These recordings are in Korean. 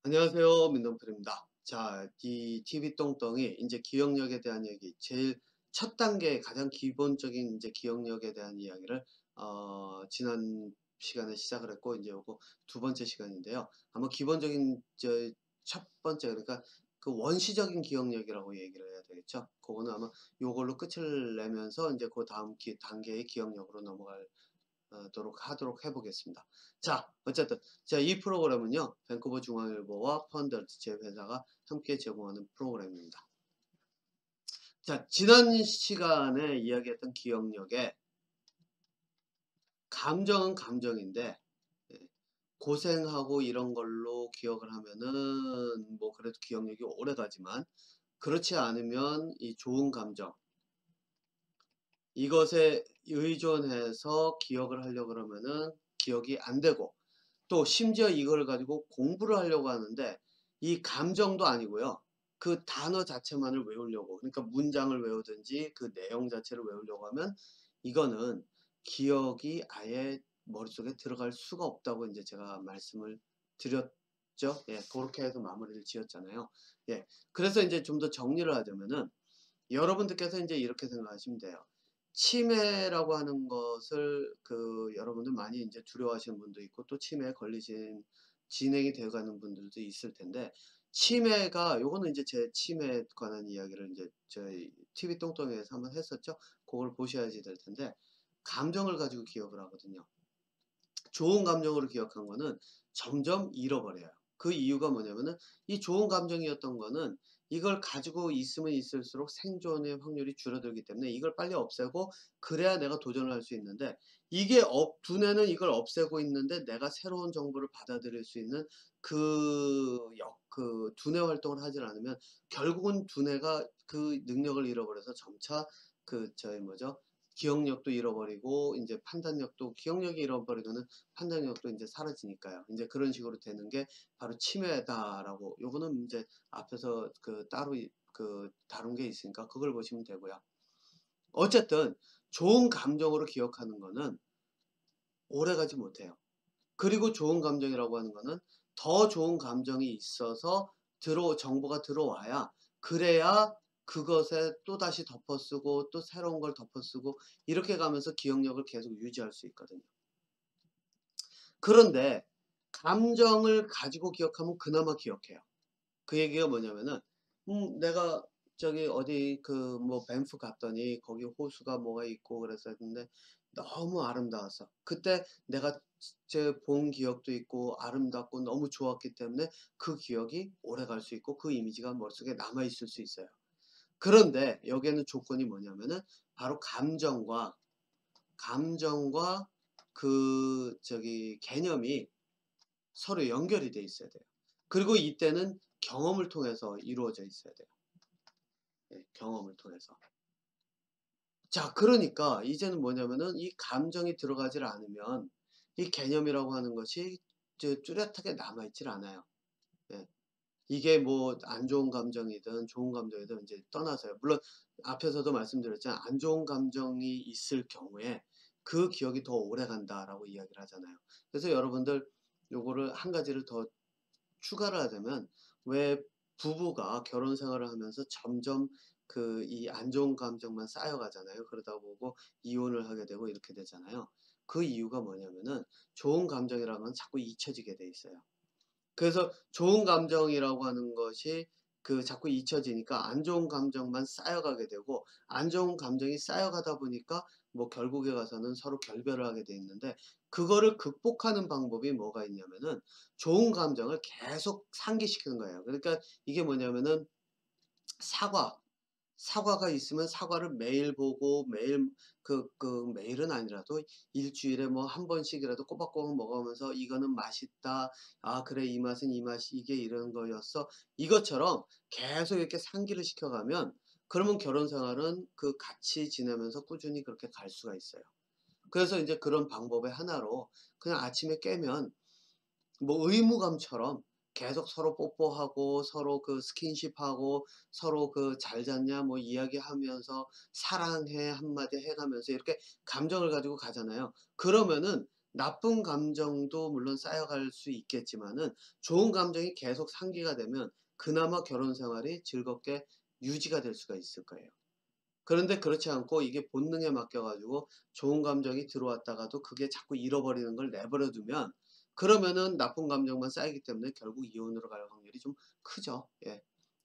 안녕하세요. 민동필입니다. 자, 이 TV 똥똥이 이제 기억력에 대한 얘기, 제일 첫 단계 가장 기본적인 이제 기억력에 대한 이야기를 지난 시간에 시작을 했고 이제 요거 두 번째 시간인데요. 아마 기본적인 첫 번째 그러니까 그 원시적인 기억력이라고 얘기를 해야 되겠죠. 그거는 아마 요걸로 끝을 내면서 이제 그 다음 단계의 기억력으로 넘어갈 도록 하도록 해보겠습니다. 자, 어쨌든 이 프로그램은요, 밴쿠버 중앙일보와 펀더스 제 회사가 함께 제공하는 프로그램입니다. 자, 지난 시간에 이야기했던 기억력에 감정은 감정인데 예, 고생하고 이런 걸로 기억을 하면은 뭐 그래도 기억력이 오래 가지만, 그렇지 않으면 이 좋은 감정, 이것에 의존해서 기억을 하려고 그러면은 기억이 안 되고, 또 심지어 이걸 가지고 공부를 하려고 하는데 이 감정도 아니고요. 그 단어 자체만을 외우려고, 그러니까 문장을 외우든지 그 내용 자체를 외우려고 하면 이거는 기억이 아예 머릿속에 들어갈 수가 없다고 이제 제가 말씀을 드렸죠. 예, 그렇게 해서 마무리를 지었잖아요. 예, 그래서 이제 좀 더 정리를 하자면은 여러분들께서 이제 이렇게 생각하시면 돼요. 치매라고 하는 것을 여러분들 많이 이제 두려워하시는 분도 있고, 또 치매에 걸리신 진행이 되어 가는 분들도 있을 텐데, 치매가 요거는 이제 제 치매에 관한 이야기를 이제 저희 TV 똥똥이에서 한번 했었죠. 그걸 보셔야지 될 텐데, 감정을 가지고 기억을 하거든요. 좋은 감정으로 기억한 거는 점점 잃어버려요. 그 이유가 뭐냐면은 이 좋은 감정이었던 거는 이걸 가지고 있으면 있을수록 생존의 확률이 줄어들기 때문에 이걸 빨리 없애고 그래야 내가 도전을 할 수 있는데, 이게 두뇌는 이걸 없애고 있는데 내가 새로운 정보를 받아들일 수 있는 그 두뇌 활동을 하질 않으면 결국은 두뇌가 그 능력을 잃어버려서 점차 저희 뭐죠? 기억력도 잃어버리고 이제 판단력도, 기억력이 잃어버리면은 판단력도 이제 사라지니까요. 이제 그런 식으로 되는 게 바로 치매다라고, 요거는 이제 앞에서 따로 다룬 게 있으니까 그걸 보시면 되고요. 어쨌든 좋은 감정으로 기억하는 거는 오래가지 못해요. 그리고 좋은 감정이라고 하는 거는 더 좋은 감정이 있어서 정보가 들어와야, 그래야 그것에 또다시 덮어쓰고 또 새로운 걸 덮어쓰고 이렇게 가면서 기억력을 계속 유지할 수 있거든요. 그런데 감정을 가지고 기억하면 그나마 기억해요. 그 얘기가 뭐냐면은 내가 저기 어디 뭐 밴프 갔더니 거기 호수가 뭐가 있고 그랬었는데 너무 아름다웠어. 그때 내가 제 본 기억도 있고 아름답고 너무 좋았기 때문에 그 기억이 오래 갈 수 있고 그 이미지가 머릿속에 남아 있을 수 있어요. 그런데 여기에는 조건이 뭐냐면은 바로 감정과 개념이 서로 연결이 돼 있어야 돼요. 그리고 이때는 경험을 통해서 이루어져 있어야 돼요. 예, 경험을 통해서. 자, 그러니까 이제는 뭐냐면은 이 감정이 들어가질 않으면 이 개념이라고 하는 것이 뚜렷하게 남아 있질 않아요. 예. 이게 뭐 안 좋은 감정이든 좋은 감정이든 이제 떠나서요. 물론 앞에서도 말씀드렸지만 안 좋은 감정이 있을 경우에 그 기억이 더 오래 간다라고 이야기를 하잖아요. 그래서 여러분들 요거를 한 가지를 더 추가를 하자면, 왜 부부가 결혼 생활을 하면서 점점 이 안 좋은 감정만 쌓여가잖아요. 그러다 보고 이혼을 하게 되고 이렇게 되잖아요. 그 이유가 뭐냐면은 좋은 감정이라는 건 자꾸 잊혀지게 돼 있어요. 그래서 좋은 감정이라고 하는 것이 자꾸 잊혀지니까 안 좋은 감정만 쌓여가게 되고, 안 좋은 감정이 쌓여가다 보니까 뭐 결국에 가서는 서로 결별을 하게 돼 있는데, 그거를 극복하는 방법이 뭐가 있냐면은 좋은 감정을 계속 상기시키는 거예요. 그러니까 이게 뭐냐면은 사과 사과가 있으면 사과를 매일 보고 매일 매일은 아니라도 일주일에 뭐 한 번씩이라도 꼬박꼬박 먹으면서 이거는 맛있다. 아, 그래. 이 맛은 이 맛이 이게 이런 거였어. 이것처럼 계속 이렇게 상기를 시켜가면, 그러면 결혼 생활은 같이 지내면서 꾸준히 그렇게 갈 수가 있어요. 그래서 이제 그런 방법의 하나로 그냥 아침에 깨면 뭐 의무감처럼 계속 서로 뽀뽀하고 서로 스킨십하고 서로 잘 잤냐 뭐 이야기하면서 사랑해 한마디 해가면서 이렇게 감정을 가지고 가잖아요. 그러면은 나쁜 감정도 물론 쌓여갈 수 있겠지만은 좋은 감정이 계속 상기가 되면 그나마 결혼 생활이 즐겁게 유지가 될 수가 있을 거예요. 그런데 그렇지 않고 이게 본능에 맡겨 가지고 좋은 감정이 들어왔다가도 그게 자꾸 잃어버리는 걸 내버려 두면 그러면은 나쁜 감정만 쌓이기 때문에 결국 이혼으로 갈 확률이 좀 크죠. 예.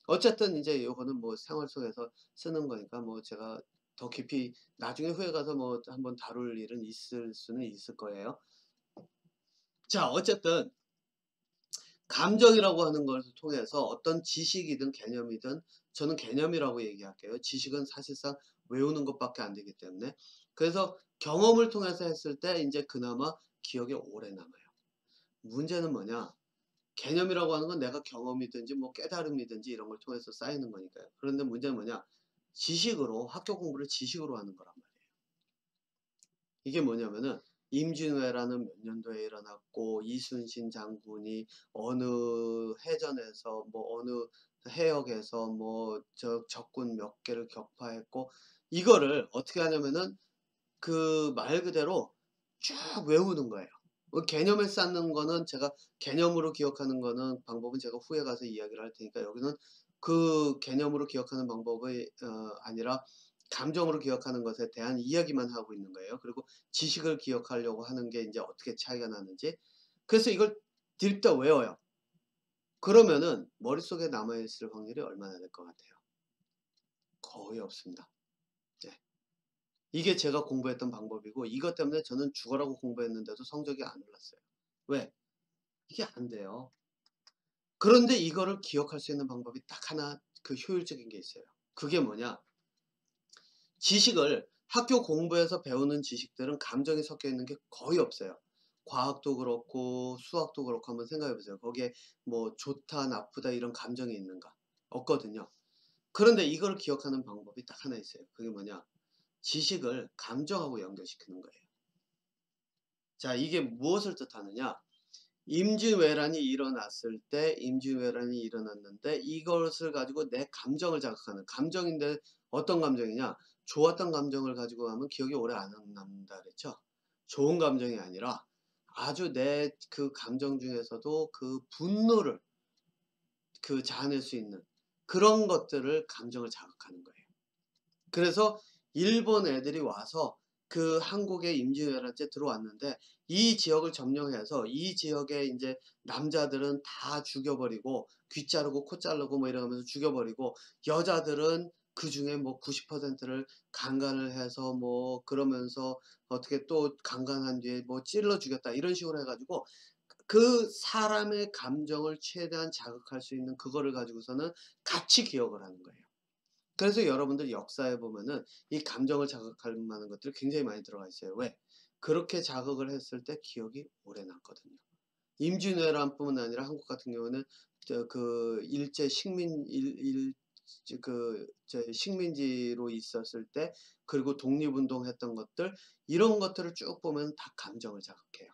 어쨌든 인제 요거는 뭐 생활 속에서 쓰는 거니까 뭐 제가 더 깊이 나중에 후에 가서 뭐 한번 다룰 일은 있을 수는 있을 거예요. 자, 어쨌든 감정이라고 하는 것을 통해서 어떤 지식이든 개념이든 저는 개념이라고 얘기할게요. 지식은 사실상 외우는 것밖에 안 되기 때문에. 그래서 경험을 통해서 했을 때 인제 그나마 기억에 오래 남아요. 문제는 뭐냐? 개념이라고 하는 건 내가 경험이든지 뭐 깨달음이든지 이런 걸 통해서 쌓이는 거니까요. 그런데 문제는 뭐냐? 지식으로 학교 공부를 지식으로 하는 거란 말이에요. 이게 뭐냐면은 임진왜란은 몇 년도에 일어났고 이순신 장군이 어느 해전에서 뭐 어느 해역에서 뭐 적군 몇 개를 격파했고 이거를 어떻게 하냐면은 그 말 그대로 쭉 외우는 거예요. 개념을 쌓는 거는 제가 개념으로 기억하는 거는 방법은 제가 후에 가서 이야기를 할 테니까 여기는 그 개념으로 기억하는 방법이 아니라 감정으로 기억하는 것에 대한 이야기만 하고 있는 거예요. 그리고 지식을 기억하려고 하는 게 인제 어떻게 차이가 나는지. 그래서 이걸 드립다 외워요. 그러면은 머릿속에 남아 있을 확률이 얼마나 될 것 같아요? 거의 없습니다. 네. 이게 제가 공부했던 방법이고 이것 때문에 저는 죽어라고 공부했는데도 성적이 안 올랐어요. 왜? 이게 안 돼요. 그런데 이거를 기억할 수 있는 방법이 딱 하나 그 효율적인 게 있어요. 그게 뭐냐? 지식을 학교 공부에서 배우는 지식들은 감정이 섞여 있는 게 거의 없어요. 과학도 그렇고 수학도 그렇고 한번 생각해 보세요. 거기에 뭐 좋다, 나쁘다 이런 감정이 있는가? 없거든요. 그런데 이걸 기억하는 방법이 딱 하나 있어요. 그게 뭐냐? 지식을 감정하고 연결시키는 거예요. 자, 이게 무엇을 뜻하느냐? 임진왜란이 일어났을 때 임진왜란이 일어났는데 이것을 가지고 내 감정을 자극하는 감정인데 어떤 감정이냐? 좋았던 감정을 가지고 하면 기억이 오래 안 남는다 그랬죠? 좋은 감정이 아니라 아주 내 그 감정 중에서도 그 분노를 자아낼 수 있는 그런 것들을 감정을 자극하는 거예요. 그래서 일본 애들이 와서 그 한국에 임진왜란 때 들어왔는데 이 지역을 점령해서 이 지역의 인제 남자들은 다 죽여버리고 귀 자르고 코 자르고 뭐 이러면서 죽여버리고 여자들은 그중에 뭐 90%를 강간을 해서 뭐 그러면서 어떻게 또 강간한 뒤에 뭐 찔러 죽였다 이런 식으로 해 가지고 그 사람의 감정을 최대한 자극할 수 있는 그거를 가지고서는 같이 기억을 하는 거예요. 그래서 여러분들 역사에 보면은 이 감정을 자극할 만한 것들이 굉장히 많이 들어가 있어요. 왜? 그렇게 자극을 했을 때 기억이 오래 남거든요. 임진왜란뿐만 아니라 한국 같은 경우는 그 일제 식민 일 그 식민지로 있었을 때 그리고 독립운동했던 것들 이런 것들을 쭉 보면 다 감정을 자극해요.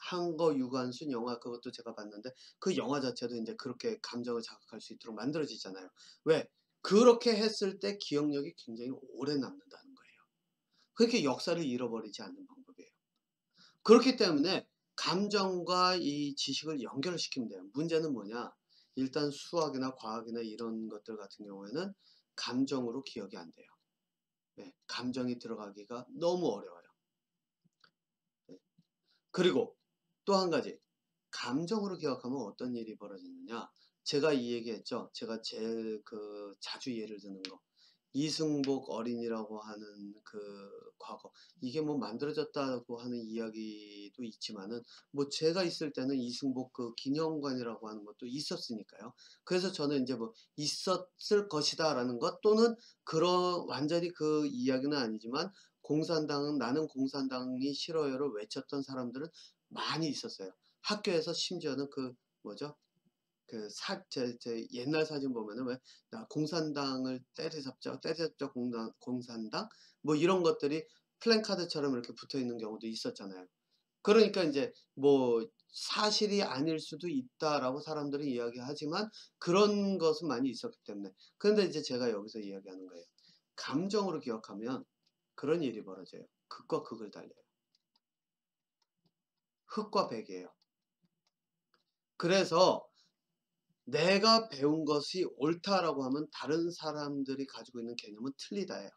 한거 유관순 영화 그것도 제가 봤는데 그 영화 자체도 인제 그렇게 감정을 자극할 수 있도록 만들어지잖아요. 왜? 그렇게 했을 때 기억력이 굉장히 오래 남는다는 거예요. 그렇게 역사를 잃어버리지 않는 방법이에요. 그렇기 때문에 감정과 이 지식을 연결을 시키면 돼요. 문제는 뭐냐? 일단 수학이나 과학이나 이런 것들 같은 경우에는 감정으로 기억이 안 돼요. 네. 감정이 들어가기가 너무 어려워요. 네. 그리고 또 한 가지 감정으로 기억하면 어떤 일이 벌어지느냐. 제가 이 얘기했죠. 제가 제일 자주 예를 드는 거. 이승복 어린이라고 하는 그 과거. 이게 뭐 만들어졌다고 하는 이야기도 있지만은 뭐 제가 있을 때는 이승복 그 기념관이라고 하는 것도 있었으니까요. 그래서 저는 이제 뭐 '있었을 것이다.'라는 것 또는 그런 완전히 그 이야기는 아니지만 공산당은 '나는 공산당이 싫어요.'를 외쳤던 사람들은 많이 있었어요. 학교에서 심지어는 그 뭐죠? 제 옛날 사진 보면은 왜 나 공산당을 때려잡자, 때려잡자 공산당 뭐 이런 것들이 플랜카드처럼 이렇게 붙어 있는 경우도 있었잖아요. 그러니까 인제 뭐 사실이 아닐 수도 있다라고 사람들이 이야기하지만 그런 것은 많이 있었기 때문에. 그런데 이제 제가 여기서 이야기하는 거예요. 감정으로 기억하면 그런 일이 벌어져요. 극과 극을 달려요. 흑과 백이에요. 그래서 내가 배운 것이 옳다라고 하면 다른 사람들이 가지고 있는 개념은 틀리다예요.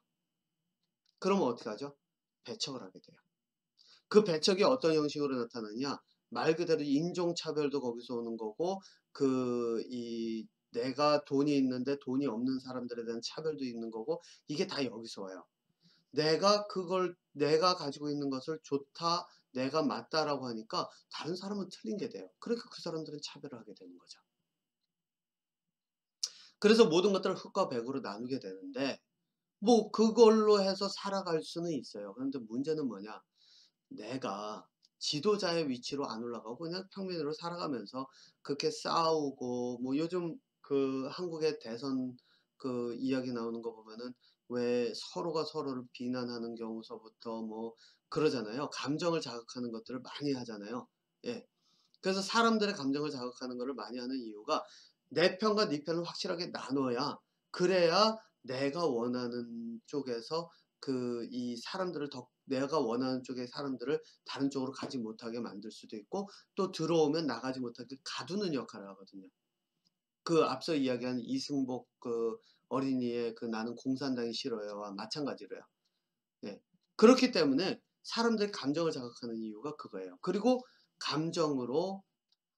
그러면 어떻게 하죠? 배척을 하게 돼요. 그 배척이 어떤 형식으로 나타나냐? 말 그대로 인종차별도 거기서 오는 거고, 내가 돈이 있는데 돈이 없는 사람들에 대한 차별도 있는 거고, 이게 다 여기서 와요. 내가 가지고 있는 것을 좋다, 내가 맞다라고 하니까 다른 사람은 틀린 게 돼요. 그러니까 그 사람들은 차별을 하게 되는 거죠. 그래서 모든 것들을 흑과 백으로 나누게 되는데, 뭐 그걸로 해서 살아갈 수는 있어요. 그런데 문제는 뭐냐? 내가 지도자의 위치로 안 올라가고 그냥 평민으로 살아가면서 그렇게 싸우고, 뭐 요즘 그 한국의 대선 그 이야기 나오는 거 보면은 왜 서로가 서로를 비난하는 경우서부터 뭐 그러잖아요. 감정을 자극하는 것들을 많이 하잖아요. 예. 그래서 사람들의 감정을 자극하는 것을 많이 하는 이유가 내 편과 네 편을 확실하게 나눠야, 그래야 내가 원하는 쪽에서 이 사람들을 더, 내가 원하는 쪽의 사람들을 다른 쪽으로 가지 못하게 만들 수도 있고, 또 들어오면 나가지 못하게 가두는 역할을 하거든요. 그 앞서 이야기한 이승복 그 어린이의 그 나는 공산당이 싫어요와 마찬가지로요. 예. 그렇기 때문에 사람들의 감정을 자극하는 이유가 그거예요. 그리고 감정으로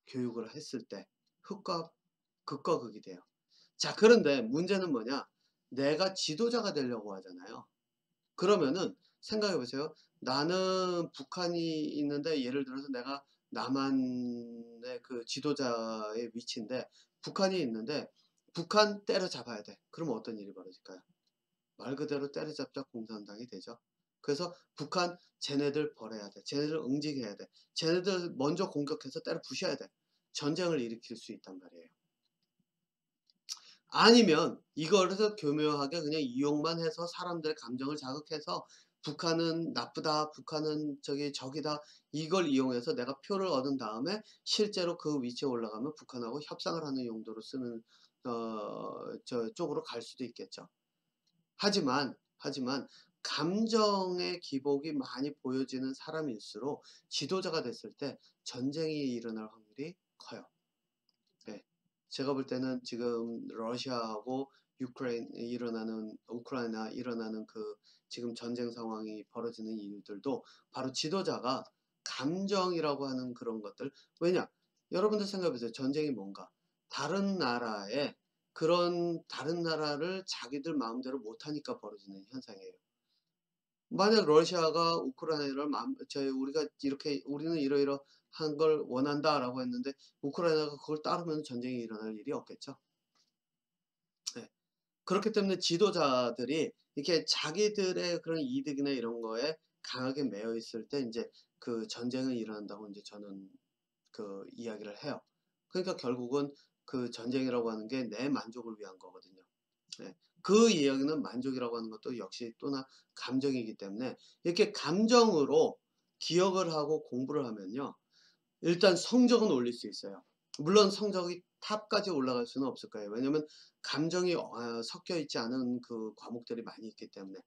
교육을 했을 때 흑과 극과 극이 돼요. 자, 그런데 문제는 뭐냐? 내가 지도자가 되려고 하잖아요. 그러면은 생각해 보세요. 나는 북한이 있는데, 예를 들어서 내가 남한의 그 지도자의 위치인데 북한이 있는데 북한 때려잡아야 돼. 그러면 어떤 일이 벌어질까요? 말 그대로 때려잡자 공산당이 되죠. 그래서 북한 쟤네들 벌해야 돼. 쟤네들 응징해야 돼. 쟤네들 먼저 공격해서 때려 부셔야 돼. 전쟁을 일으킬 수 있단 말이에요. 아니면 이거를 교묘하게 그냥 이용만 해서 사람들의 감정을 자극해서 북한은 나쁘다, 북한은 적이다, 이걸 이용해서 내가 표를 얻은 다음에 실제로 그 위치에 올라가면 북한하고 협상을 하는 용도로 쓰는 쪽으로 갈 수도 있겠죠. 하지만 감정의 기복이 많이 보여지는 사람일수록 지도자가 됐을 때 전쟁이 일어날 확률이 커요. 네. 제가 볼 때는 지금 러시아하고 우크라이나 일어나는 그 지금 전쟁 상황이 벌어지는 이유들도 바로 지도자가 감정이라고 하는 그런 것들. 왜냐? 여러분들 생각해 보세요. 전쟁이 뭔가? 다른 나라에, 그런 다른 나라를 자기들 마음대로 못하니까 벌어지는 현상이에요. 만약 러시아가 우크라이나를 우리가 이렇게 우리는 이러이러한 걸 원한다라고 했는데 우크라이나가 그걸 따르면 전쟁이 일어날 일이 없겠죠. 네. 그렇기 때문에 지도자들이 이렇게 자기들의 그런 이득이나 이런 거에 강하게 매여 있을 때 이제 그 전쟁이 일어난다고 이제 저는 그 이야기를 해요. 그러니까 결국은 그 전쟁이라고 하는 게 내 만족을 위한 거거든요. 네. 그 이야기는 만족이라고 하는 것도 역시 또나 감정이기 때문에 이렇게 감정으로 기억을 하고 공부를 하면요. 일단 성적은 올릴 수 있어요. 물론 성적이 탑까지 올라갈 수는 없을 거예요. 왜냐면 감정이 섞여 있지 않은 그 과목들이 많이 있기 때문에.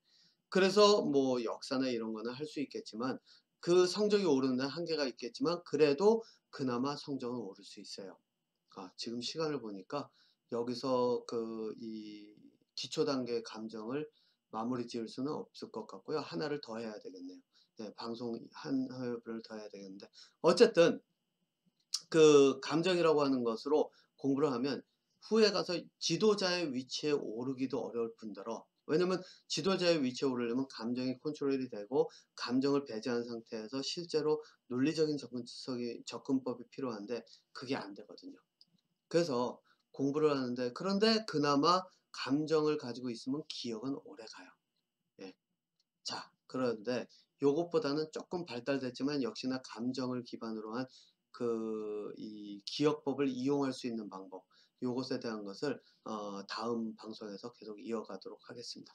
그래서 뭐 역사나 이런 거는 할 수 있겠지만 그 성적이 오르는 데 한계가 있겠지만 그래도 그나마 성적은 오를 수 있어요. 지금 시간을 보니까 여기서 이 기초 단계 감정을 마무리 지을 수는 없을 것 같고요. 하나를 더 해야 되겠네요. 네, 방송 한 회를 더 해야 되겠는데 어쨌든 그 감정이라고 하는 것으로 공부를 하면 후에 가서 지도자의 위치에 오르기도 어려울 뿐더러, 왜냐면 지도자의 위치에 오르려면 감정이 컨트롤이 되고 감정을 배제한 상태에서 실제로 논리적인 접근법이 필요한데 그게 안 되거든요. 그래서 공부를 하는데, 그런데 그나마 감정을 가지고 있으면 기억은 오래 가요. 예. 자, 그런데 요것보다는 조금 발달됐지만 역시나 감정을 기반으로 한 이 기억법을 이용할 수 있는 방법, 요것에 대한 것을 다음 방송에서 계속 이어가도록 하겠습니다.